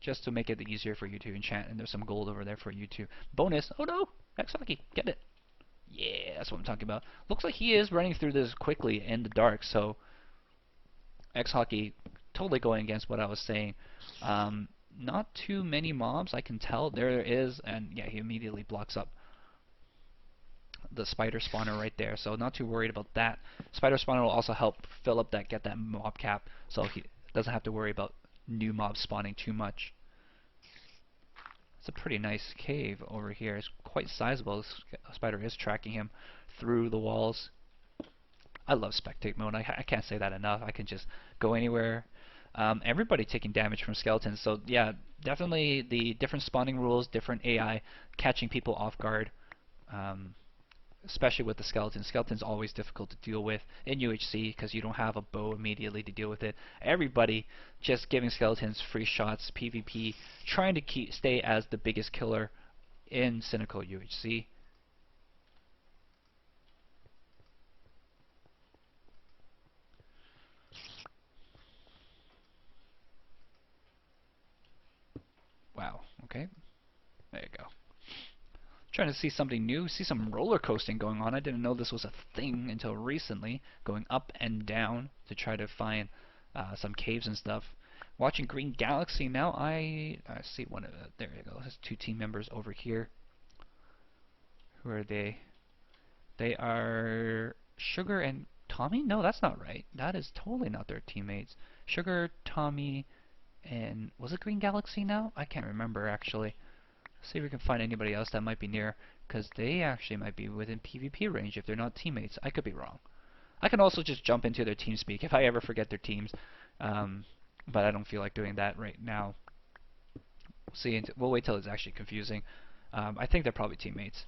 just to make it easier for you to enchant, and there's some gold over there for you to bonus. Oh no, X-Hockey, get it. Yeah, that's what I'm talking about. Looks like he is running through this quickly in the dark, so X-Hockey totally going against what I was saying. Not too many mobs, I can tell. There is, and yeah, he immediately blocks up the spider spawner right there, so not too worried about that. Spider spawner will also help fill up that, get that mob cap, so he doesn't have to worry about new mobs spawning too much. It's a pretty nice cave over here. It's quite sizable. This spider is tracking him through the walls. I love spectate mode. I can't say that enough. I can just go anywhere. Everybody taking damage from skeletons, so yeah, definitely the different spawning rules, different AI catching people off guard. Especially with the skeletons. Skeletons always difficult to deal with in UHC because you don't have a bow immediately to deal with it. Everybody just giving skeletons free shots, PvP, trying to stay as the biggest killer in Cynical UHC. Wow, okay, there you go. Trying to see something new, see some roller coasting going on. I didn't know this was a thing until recently, going up and down to try to find some caves and stuff. Watching Green Galaxy now, I see one of there you go. There's two team members over here. Who are they? They are Sugar and Tommy? No, that's not right. That is totally not their teammates. Sugar, Tommy, and was it Green Galaxy now? I can't remember actually. See if we can find anybody else that might be near, because they actually might be within PvP range if they're not teammates. I could be wrong. I can also just jump into their team speak if I ever forget their teams, but I don't feel like doing that right now. See, we'll wait till it's actually confusing. I think they're probably teammates.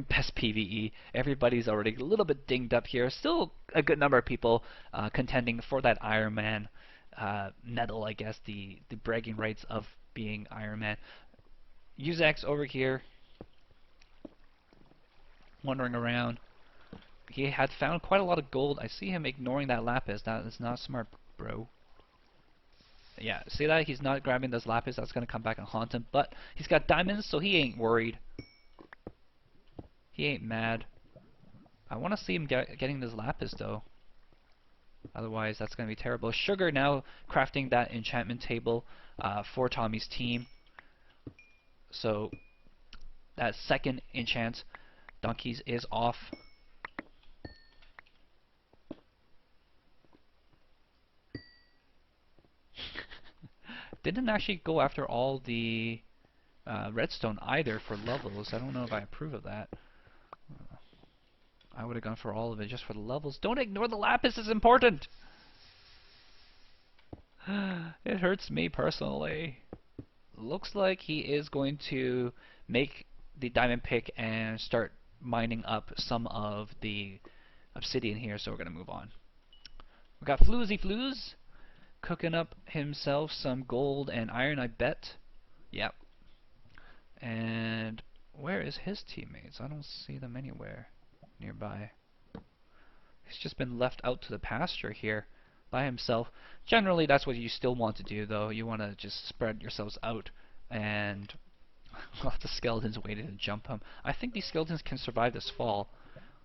Best PvE. Everybody's already a little bit dinged up here. Still a good number of people contending for that Iron Man medal, I guess, the bragging rights of being Iron Man. Uzak's over here, wandering around. He had found quite a lot of gold. I see him ignoring that lapis. That is not smart, bro. Yeah, see that? He's not grabbing this lapis. That's going to come back and haunt him. But he's got diamonds, so he ain't worried. He ain't mad. I want to see him getting this lapis, though. Otherwise, that's going to be terrible. Sugar now crafting that enchantment table for Tommy's team. So that second enchant, Donkeys, is off. Didn't actually go after all the redstone either for levels. I don't know if I approve of that. I would have gone for all of it just for the levels. Don't ignore the lapis, it's important! It hurts me personally. Looks like he is going to make the diamond pick and start mining up some of the obsidian here, so we're going to move on. We got Floozy Floos cooking up himself some gold and iron, I bet. Yep. And where is his teammates? I don't see them anywhere nearby. He's just been left out to the pasture here by himself. Generally, that's what you still want to do, though. You want to just spread yourselves out and let the skeletons waiting to jump him. I think these skeletons can survive this fall,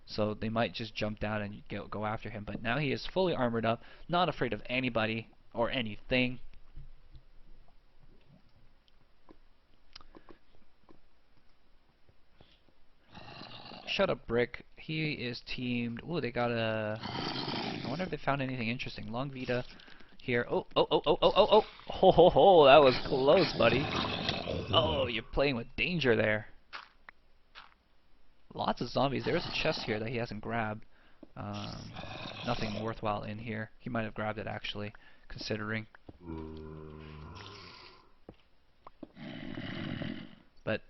so they might just jump down and go after him. But now he is fully armored up, not afraid of anybody or anything. Shut up, Brick. He is teamed. Ooh, they got a... I wonder if they found anything interesting. Long Vita here. Oh, oh, oh, oh, oh, oh, oh. Ho, ho, ho. That was close, buddy. Oh, you're playing with danger there. Lots of zombies. There's a chest here that he hasn't grabbed. Nothing worthwhile in here. He might have grabbed it, actually, considering. But,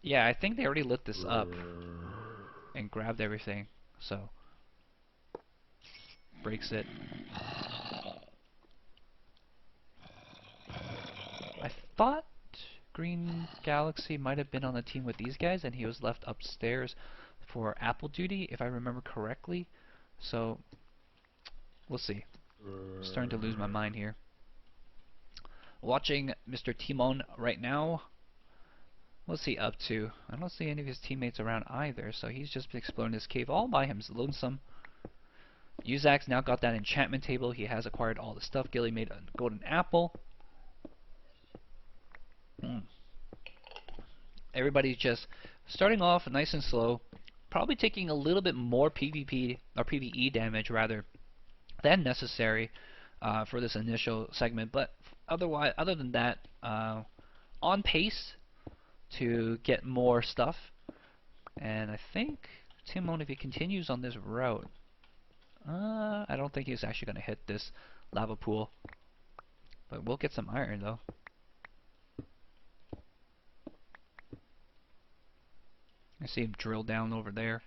yeah, I think they already lit this up and grabbed everything, so breaks it. I thought Green Galaxy might have been on the team with these guys and he was left upstairs for apple duty, if I remember correctly, so we'll see. I'm starting to lose my mind here. Watching Mr. Timon right now. What's he up to? I don't see any of his teammates around either, so he's just exploring this cave all by himself, lonesome. Uzak's now got that enchantment table. He has acquired all the stuff. Gilly made a golden apple. Everybody's just starting off nice and slow, probably taking a little bit more PvP or PvE damage rather than necessary for this initial segment, but otherwise, other than that, on pace to get more stuff. And I think Timon, if he continues on this route, I don't think he's actually going to hit this lava pool, but we'll get some iron though. I see him drill down over there,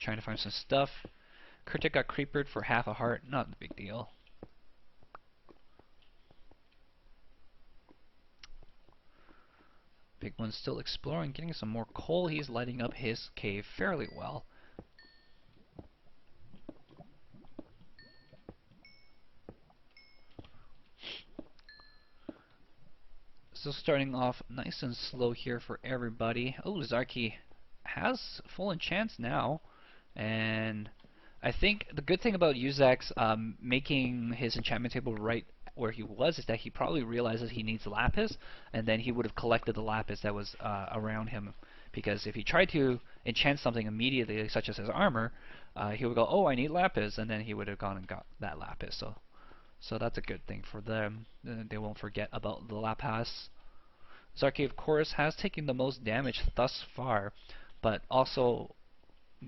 trying to find some stuff. Critic got creepered for half a heart, not a big deal. Big One's still exploring, getting some more coal. He's lighting up his cave fairly well. Still starting off nice and slow here for everybody. Oh, Zarky has full enchants now, and I think the good thing about Uzak's making his enchantment table right where he was is that he probably realizes he needs lapis, and then he would have collected the lapis that was around him. Because if he tried to enchant something immediately, such as his armor, he would go, "Oh, I need lapis," and then he would have gone and got that lapis. So that's a good thing for them. They won't forget about the lapis. Zarky, of course, has taken the most damage thus far, but also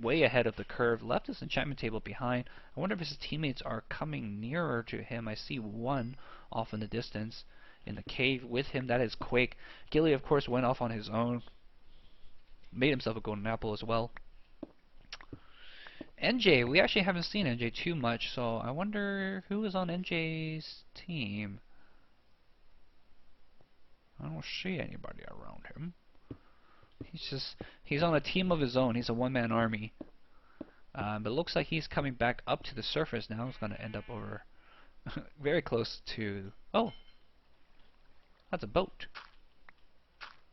way ahead of the curve. Left his enchantment table behind. I wonder if his teammates are coming nearer to him. I see one off in the distance in the cave with him. That is Quake. Gilly, of course, went off on his own. Made himself a golden apple as well. NJ, we actually haven't seen NJ too much, so I wonder who is on NJ's team. I don't see anybody around him. He's on a team of his own. He's a one-man army. But it looks like he's coming back up to the surface now. He's going to end up over very close to... Oh! That's a boat.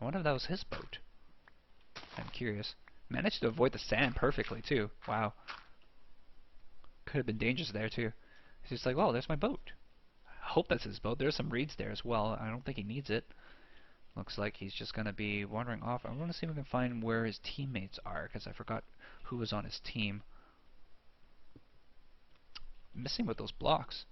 I wonder if that was his boat. I'm curious. Managed to avoid the sand perfectly, too. Wow. Could have been dangerous there, too. He's just like, well, there's my boat. I hope that's his boat. There's some reeds there as well. I don't think he needs it. Looks like he's just going to be wandering off. I want to see if we can find where his teammates are, because I forgot who was on his team. Missing with those blocks.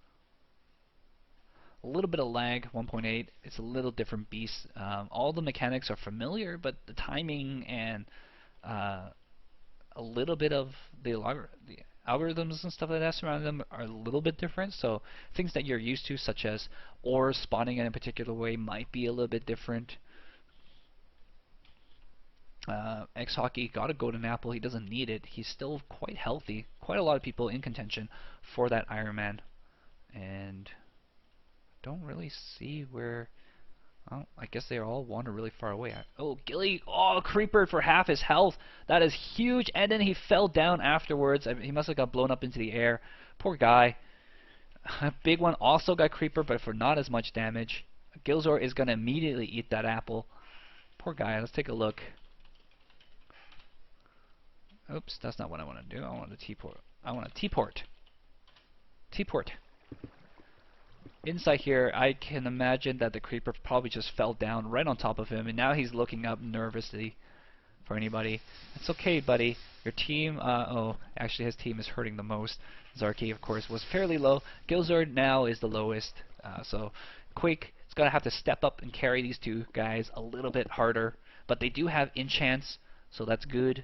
A little bit of lag, 1.8. It's a little different beast. All the mechanics are familiar, but the timing and a little bit of the algorithms and stuff like that surrounding them are a little bit different. So things that you're used to, such as ores spawning in a particular way, might be a little bit different. X-Hockey got a golden apple. He doesn't need it. He's still quite healthy. Quite a lot of people in contention for that Iron Man. And don't really see where... Oh, I guess they all wander really far away. Oh, Gilly! Oh, creeper for half his health. That is huge. And then he fell down afterwards. I mean, he must have got blown up into the air. Poor guy. Big One also got creeper, but for not as much damage. Gilzor is going to immediately eat that apple. Poor guy. Let's take a look. Oops, that's not what I want to do. I want a T-port. I want a T-port. T-port. Inside here, I can imagine that the creeper probably just fell down right on top of him, and now he's looking up nervously for anybody. It's okay, buddy. Your team, oh, actually his team is hurting the most. Zarky, of course, was fairly low. Gilzord now is the lowest, so Quake is going to have to step up and carry these two guys a little bit harder, but they do have enchants, so that's good.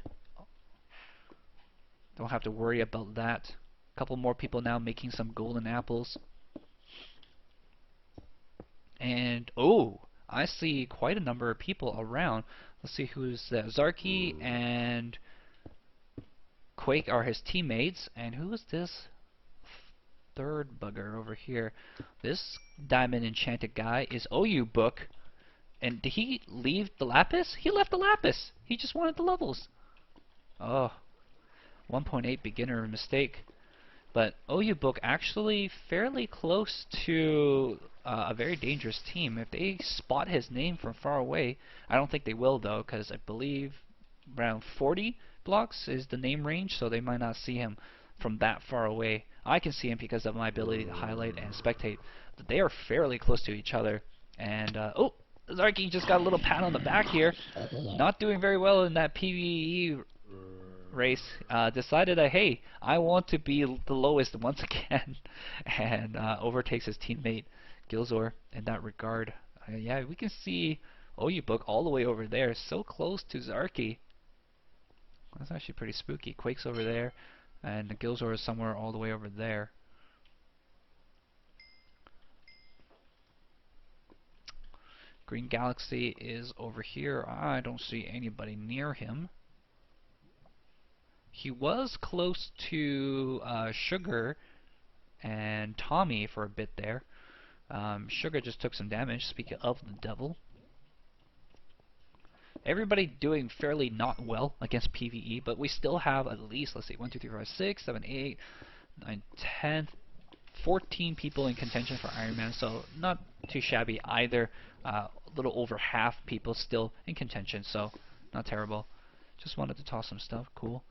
Don't have to worry about that. A couple more people now making some golden apples. And, oh, I see quite a number of people around. Let's see who's there. Zarky and Quake are his teammates. And who is this third bugger over here? This diamond enchanted guy is OU Book. And did he leave the lapis? He left the lapis. He just wanted the levels. Oh, 1.8 beginner mistake. But OU Book actually fairly close to a very dangerous team. If they spot his name from far away, I don't think they will though, because I believe around 40 blocks is the name range, so they might not see him from that far away. I can see him because of my ability to highlight and spectate. But they are fairly close to each other. And oh, Zarky just got a little pat on the back here. Not doing very well in that PvE race. Decided that, hey, I want to be the lowest once again, and overtakes his teammate Gilzor in that regard. Yeah, we can see Oyubuk all the way over there, so close to Zarky. That's actually pretty spooky. Quake's over there, and the Gilzor is somewhere all the way over there. Green Galaxy is over here. I don't see anybody near him. He was close to Sugar and Tommy for a bit there. Sugar just took some damage, speaking of the devil. Everybody doing fairly not well against PvE, but we still have at least, let's see, 1, 2, 3, 4, 5, 6, 7, 8, 9, 10, 14 people in contention for Iron Man, so not too shabby either. A little over half people still in contention, so not terrible. Just wanted to toss some stuff, cool.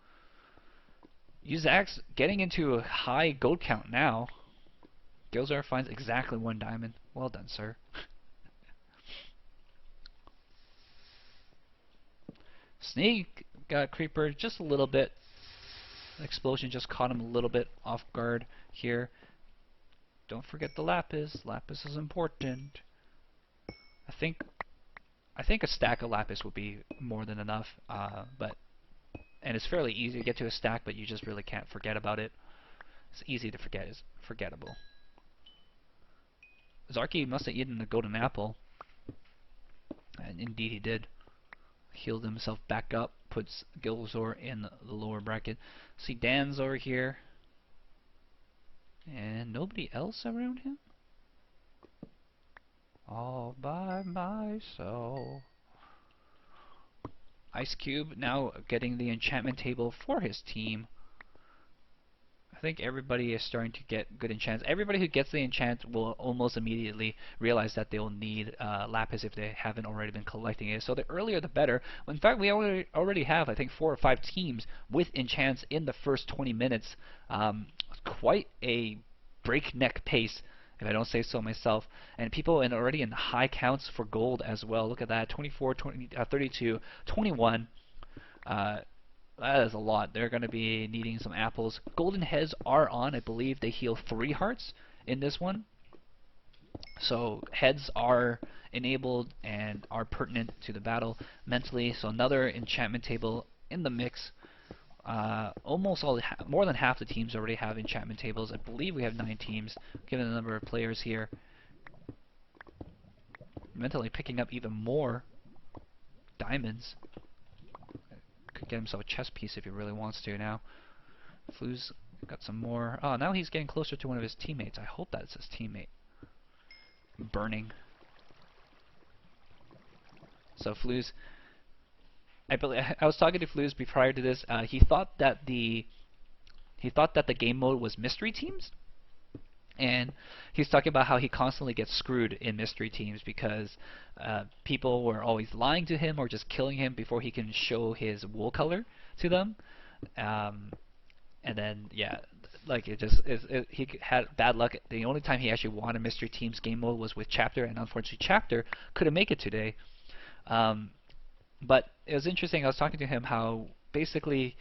Uzak's getting into a high gold count now. Gilzar finds exactly 1 diamond. Well done, sir. Snake got Creeper just a little bit. Explosion just caught him a little bit off guard here. Don't forget the Lapis. Lapis is important. I think a stack of Lapis would be more than enough. And it's fairly easy to get to a stack, but you just really can't forget about it. It's easy to forget. It's forgettable. Zarky must have eaten the golden apple. And indeed he did. Healed himself back up, puts Gilzor in the lower bracket. See, Dan's over here. And nobody else around him? All by myself. Ice Cube now getting the enchantment table for his team. I think everybody is starting to get good enchants. Everybody who gets the enchant will almost immediately realize that they'll need Lapis if they haven't already been collecting it. So the earlier the better. In fact, we already have, I think, 4 or 5 teams with enchants in the first 20 minutes. Quite a breakneck pace, if I don't say so myself. And people already in high counts for gold as well. Look at that, 24, 20, 32, 21. That is a lot. They're going to be needing some apples. Golden heads are on. I believe they heal 3 hearts in this one. So heads are enabled and are pertinent to the battle mentally. So another enchantment table in the mix. Almost all, more than half the teams already have enchantment tables. I believe we have 9 teams, given the number of players here. Mentally picking up even more diamonds. Could get himself a chess piece if he really wants to now. Flu's got some more. Oh, now he's getting closer to one of his teammates. I hope that's his teammate. Burning. So Flu's, I was talking to Flu's prior to this. He thought that the game mode was mystery teams, and he's talking about how he constantly gets screwed in mystery teams because people were always lying to him or just killing him before he can show his wool color to them. And then, yeah, like he had bad luck. The only time he actually won a mystery teams game mode was with Chapter, and unfortunately Chapter couldn't make it today. But it was interesting. I was talking to him how basically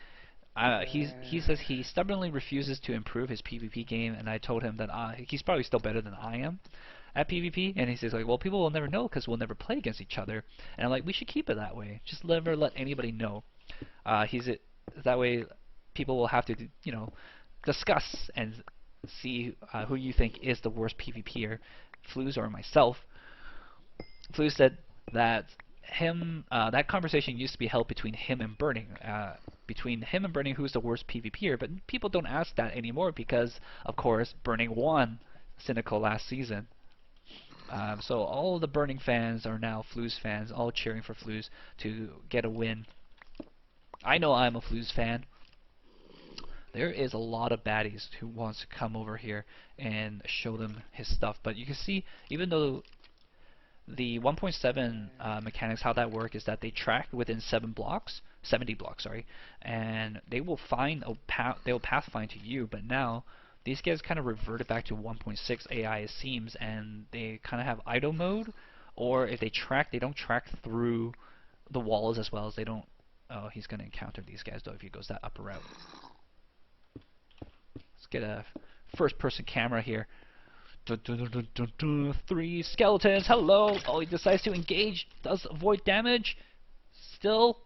he says he stubbornly refuses to improve his PvP game, and I told him that he's probably still better than I am at PvP, and he says like, well, people will never know because we'll never play against each other. And I'm like, we should keep it that way. Just never let anybody know. That way people will have to, you know, discuss and see who you think is the worst PvPer, Flus or myself. Flus said that that conversation used to be held between him and Burning. Between him and Burning, who's the worst PvPer, but people don't ask that anymore because, of course, Burning won Cynical last season. So all of the Burning fans are now Flus fans, all cheering for Flus to get a win. I know I'm a Flus fan. There is a lot of baddies who wants to come over here and show them his stuff. But you can see, even though the 1.7 mechanics, how that work is that they track within 70 blocks, sorry, and they will find a they will pathfind to you. But now these guys kind of reverted back to 1.6 AI, it seems, and they kind of have idle mode, or if they track, they don't track through the walls as well as they don't. Oh, he's going to encounter these guys though if he goes that upper route. Let's get a first-person camera here. Dun, dun, dun, dun, dun, dun. 3 skeletons. Hello. Oh, he decides to engage. Does avoid damage. Still.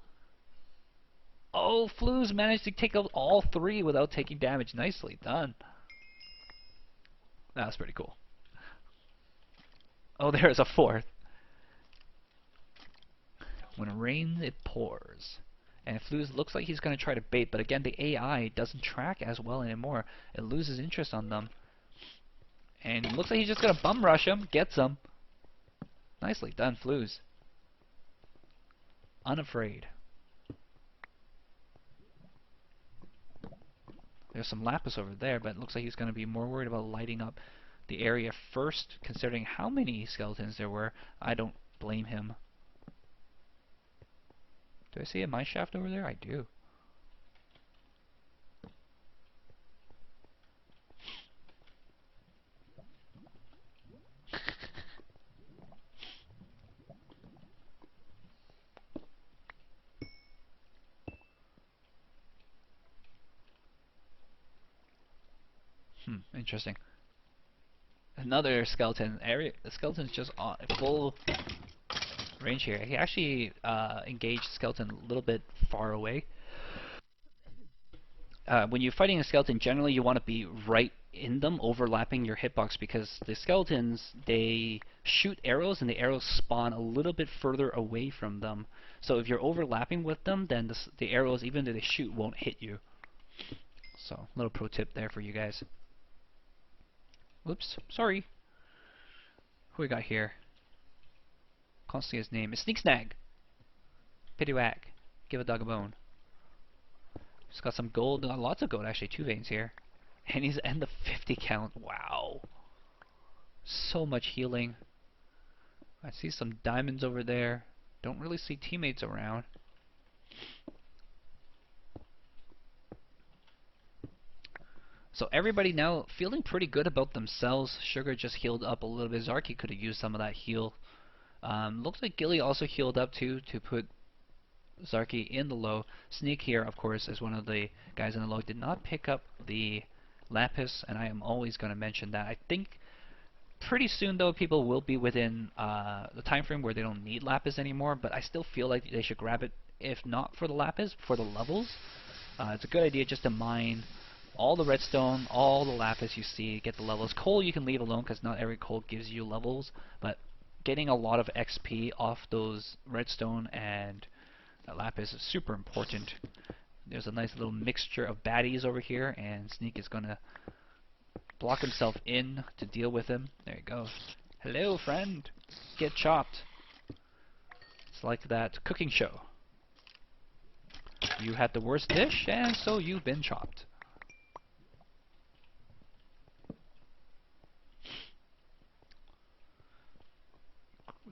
Oh, Flues managed to take out all 3 without taking damage. Nicely done. That was pretty cool. Oh, there's a 4th. When it rains, it pours. And Flues looks like he's going to try to bait, but again, the AI doesn't track as well anymore. It loses interest on them. And looks like he's just going to bum rush him. Gets him. Nicely done, Flues. Unafraid. There's some Lapis over there, but it looks like he's going to be more worried about lighting up the area first, considering how many skeletons there were. I don't blame him. Do I see a mine shaft over there? I do. Interesting. Another skeleton. The skeleton's just on full range here. He actually engaged the skeleton a little bit far away. When you're fighting a skeleton, generally you want to be right in them, overlapping your hitbox, because the skeletons, they shoot arrows, and the arrows spawn a little bit further away from them. So if you're overlapping with them, then the arrows, even though they shoot, won't hit you. So, little pro tip there for you guys. Whoops, sorry. Who we got here? Can't see his name. It's Sneak Snag. Pittywhack. Give a dog a bone. He's got some gold, lots of gold actually, 2 veins here. And he's in the 50 count. Wow. So much healing. I see some diamonds over there. Don't really see teammates around. So everybody now feeling pretty good about themselves. Sugar just healed up a little bit. Zarky could have used some of that heal. Looks like Gilly also healed up too, to put Zarky in the low. Sneak here, of course, is one of the guys in the low. Did not pick up the Lapis, and I am always going to mention that. I think pretty soon, though, people will be within the time frame where they don't need Lapis anymore, but I still feel like they should grab it, if not for the Lapis, for the levels. It's a good idea just to mine all the redstone, all the Lapis you see, get the levels. Coal you can leave alone, because not every coal gives you levels, but getting a lot of XP off those redstone and Lapis is super important. There's a nice little mixture of baddies over here, and Sneak is going to block himself in to deal with him. There you go. Hello, friend. Get chopped. It's like that cooking show. You had the worst dish, and so you've been chopped.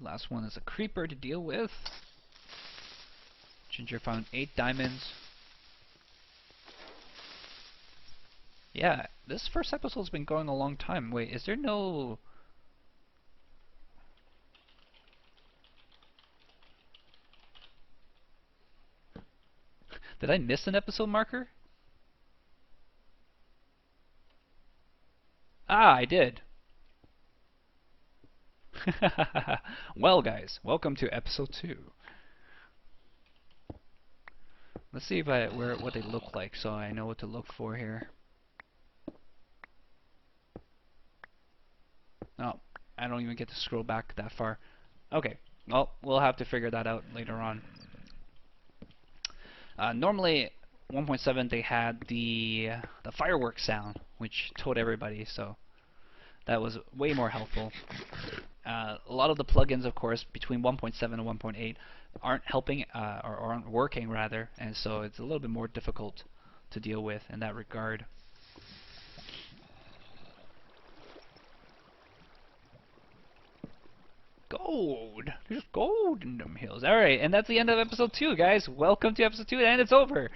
Last one is a creeper to deal with. Ginger found 8 diamonds. Yeah, this first episode's been going a long time. Wait, is there no... Did I miss an episode marker? Ah, I did. Well, guys, welcome to episode 2. Let's see if what they look like, so I know what to look for here. Oh, I don't even get to scroll back that far. Okay, well, we'll have to figure that out later on. Normally, 1.7 they had the fireworks sound, which told everybody, so that was way more helpful. A lot of the plugins, of course, between 1.7 and 1.8 aren't helping, or aren't working rather, and so it's a little bit more difficult to deal with in that regard. Gold! There's gold in them hills. Alright, and that's the end of episode 2, guys. Welcome to episode 2, and it's over.